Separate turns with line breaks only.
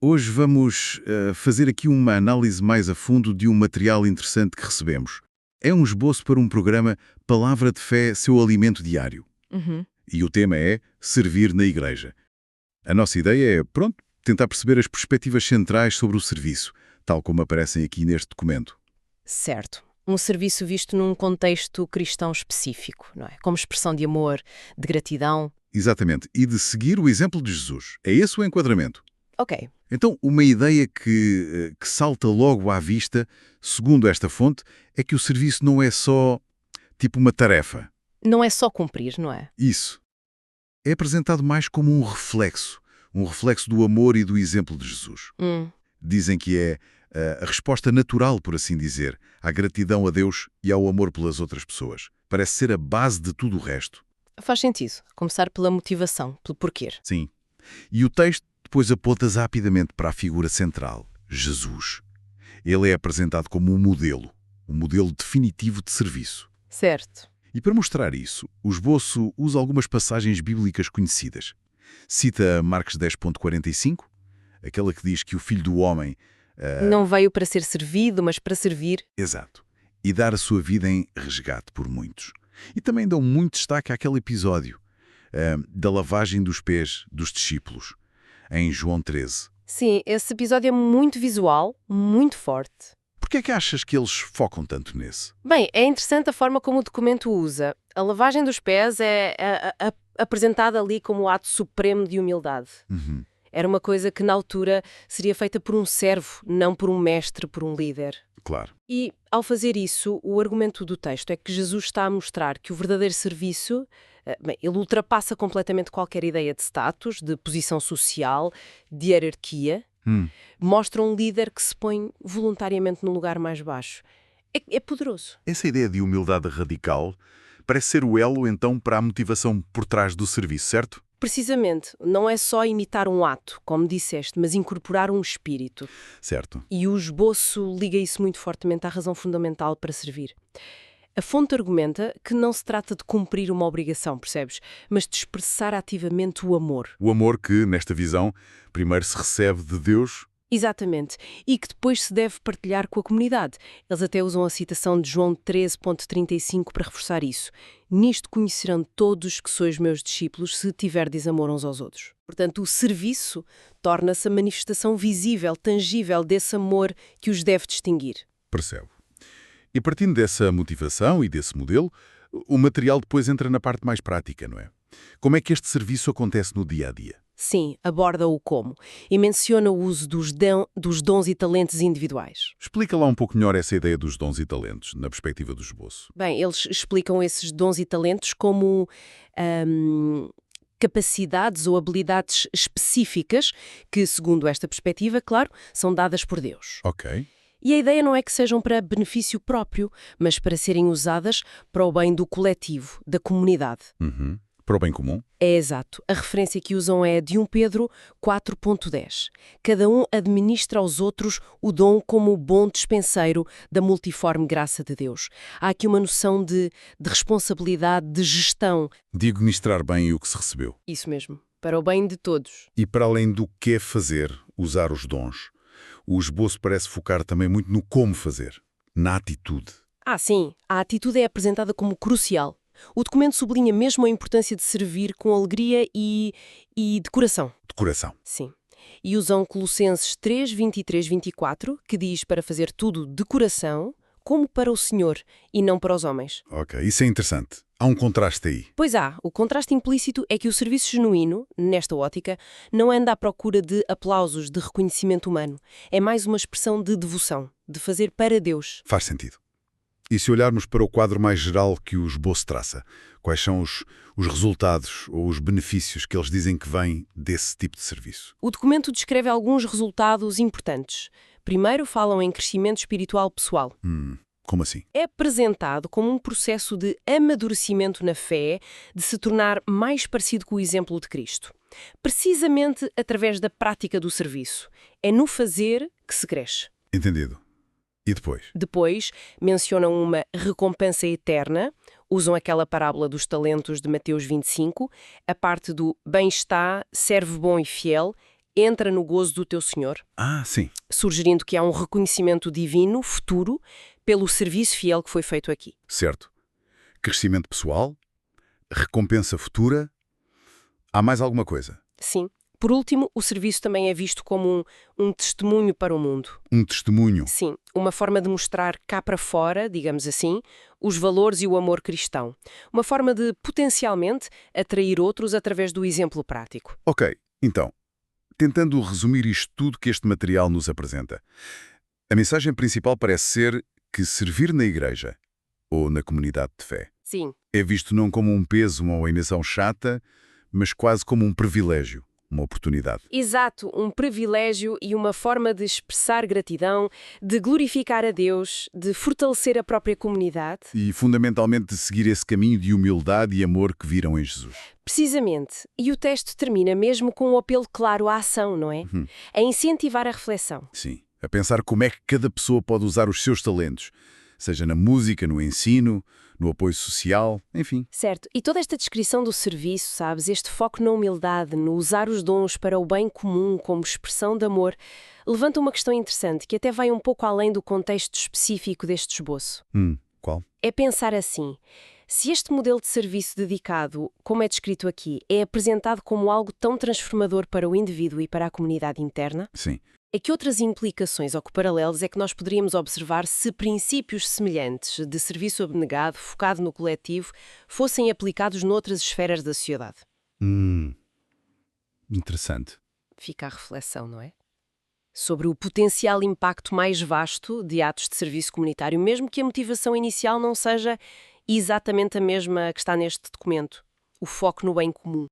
Hoje vamos fazer aqui uma análise mais a fundo de um material interessante que recebemos. É um esboço para um programa Palavra de Fé, seu alimento diário.
Uhum.
E o tema é Servir na Igreja. A nossa ideia é, tentar perceber as perspectivas centrais sobre o serviço, tal como aparecem aqui neste documento.
Certo. Um serviço visto num contexto cristão específico, não é? Como expressão de amor, de gratidão.
Exatamente. E de seguir o exemplo de Jesus. É esse o enquadramento.
Ok.
Então, uma ideia que salta logo à vista, segundo esta fonte, é que o serviço não é só tipo uma tarefa.
Não é só cumprir, não é?
Isso. É apresentado mais como um reflexo do amor e do exemplo de Jesus. Dizem que é a resposta natural, por assim dizer, à gratidão a Deus e ao amor pelas outras pessoas. Parece ser a base de tudo o resto.
Faz sentido. Começar pela motivação, pelo porquê.
Sim. E o texto depois aponta rapidamente para a figura central, Jesus. Ele é apresentado como um modelo definitivo de serviço.
Certo.
E para mostrar isso, o esboço usa algumas passagens bíblicas conhecidas. Cita Marcos 10.45, aquela que diz que o Filho do Homem...
Não veio para ser servido, mas para servir.
Exato. E dar a sua vida em resgate por muitos. E também dão muito destaque àquele episódio da lavagem dos pés dos discípulos, em João 13.
Sim, esse episódio é muito visual, muito forte.
Por que é que achas que eles focam tanto nesse?
Bem, é interessante a forma como o documento usa. A lavagem dos pés é apresentada ali como o ato supremo de humildade.
Uhum.
Era uma coisa que, na altura, seria feita por um servo, não por um mestre, por um líder.
Claro.
E, ao fazer isso, o argumento do texto é que Jesus está a mostrar que o verdadeiro serviço, ele ultrapassa completamente qualquer ideia de status, de posição social, de hierarquia. Mostra um líder que se põe voluntariamente no lugar mais baixo. É poderoso.
Essa ideia de humildade radical parece ser o elo, então, para a motivação por trás do serviço, certo?
Precisamente, não é só imitar um ato, como disseste, mas incorporar um espírito.
Certo.
E o esboço liga isso muito fortemente à razão fundamental para servir. A fonte argumenta que não se trata de cumprir uma obrigação, percebes? Mas de expressar ativamente o amor.
O amor que, nesta visão, primeiro se recebe de Deus.
Exatamente. E que depois se deve partilhar com a comunidade. Eles até usam a citação de João 13.35 para reforçar isso. Nisto conhecerão todos que sois meus discípulos se tiverdes amor uns aos outros. Portanto, o serviço torna-se a manifestação visível, tangível desse amor que os deve distinguir.
Percebo. E partindo dessa motivação e desse modelo, o material depois entra na parte mais prática, não é? Como é que este serviço acontece no dia a dia?
Sim, aborda o como e menciona o uso dos dons e talentos individuais.
Explica lá um pouco melhor essa ideia dos dons e talentos, na perspectiva do esboço.
Bem, eles explicam esses dons e talentos como capacidades ou habilidades específicas que, segundo esta perspectiva, claro, são dadas por Deus.
Ok.
E a ideia não é que sejam para benefício próprio, mas para serem usadas para o bem do coletivo, da comunidade.
Para o bem comum.
É exato. A referência que usam é de 1 Pedro 4.10. Cada um administra aos outros o dom como o bom dispenseiro da multiforme graça de Deus. Há aqui uma noção de responsabilidade, de gestão.
De administrar bem o que se recebeu.
Isso mesmo. Para o bem de todos.
E para além do que é fazer, usar os dons, o esboço parece focar também muito no como fazer, na atitude.
Sim. A atitude é apresentada como crucial. O documento sublinha mesmo a importância de servir com alegria e de coração.
De coração.
Sim. E usam Colossenses 3, 23, 24, que diz para fazer tudo de coração, como para o Senhor, e não para os homens.
Ok, isso é interessante. Há um contraste aí.
Pois há. O contraste implícito é que o serviço genuíno, nesta ótica, não anda à procura de aplausos, de reconhecimento humano. É mais uma expressão de devoção, de fazer para Deus.
Faz sentido. E se olharmos para o quadro mais geral que o esboço traça, quais são os resultados ou os benefícios que eles dizem que vêm desse tipo de serviço?
O documento descreve alguns resultados importantes. Primeiro, falam em crescimento espiritual pessoal.
Como assim?
É apresentado como um processo de amadurecimento na fé, de se tornar mais parecido com o exemplo de Cristo. Precisamente através da prática do serviço. É no fazer que se cresce.
Entendido. E depois?
Depois, mencionam uma recompensa eterna, usam aquela parábola dos talentos de Mateus 25, a parte do bem está, servo bom e fiel, entra no gozo do teu Senhor,
Ah, sim.
sugerindo que há um reconhecimento divino, futuro, pelo serviço fiel que foi feito aqui.
Certo. Crescimento pessoal, recompensa futura. Há mais alguma coisa?
Sim. Por último, o serviço também é visto como um testemunho para o mundo.
Um testemunho.
Sim, uma forma de mostrar cá para fora, digamos assim, os valores e o amor cristão. Uma forma de, potencialmente, atrair outros através do exemplo prático.
Ok, então, tentando resumir isto tudo que este material nos apresenta, a mensagem principal parece ser que servir na igreja, ou na comunidade de fé,
Sim,
é visto não como um peso, uma emissão chata, mas quase como um privilégio, uma oportunidade.
exato, um privilégio e uma forma de expressar gratidão, de glorificar a Deus, de fortalecer a própria comunidade.
E, fundamentalmente, de seguir esse caminho de humildade e amor que viram em Jesus.
Precisamente. E o texto termina mesmo com um apelo claro à ação, não é? A incentivar a reflexão.
Sim, a pensar como é que cada pessoa pode usar os seus talentos, seja na música, no ensino, no apoio social, enfim.
Certo. E toda esta descrição do serviço, sabes, este foco na humildade, no usar os dons para o bem comum como expressão de amor, levanta uma questão interessante que até vai um pouco além do contexto específico deste esboço.
Qual?
É pensar assim: se este modelo de serviço dedicado, como é descrito aqui, é apresentado como algo tão transformador para o indivíduo e para a comunidade interna,
Sim.
a que outras implicações ou que paralelos é que nós poderíamos observar se princípios semelhantes de serviço abnegado, focado no coletivo, fossem aplicados noutras esferas da sociedade?
Interessante.
Fica a reflexão, não é? Sobre o potencial impacto mais vasto de atos de serviço comunitário, mesmo que a motivação inicial não seja exatamente a mesma que está neste documento, o foco no bem comum.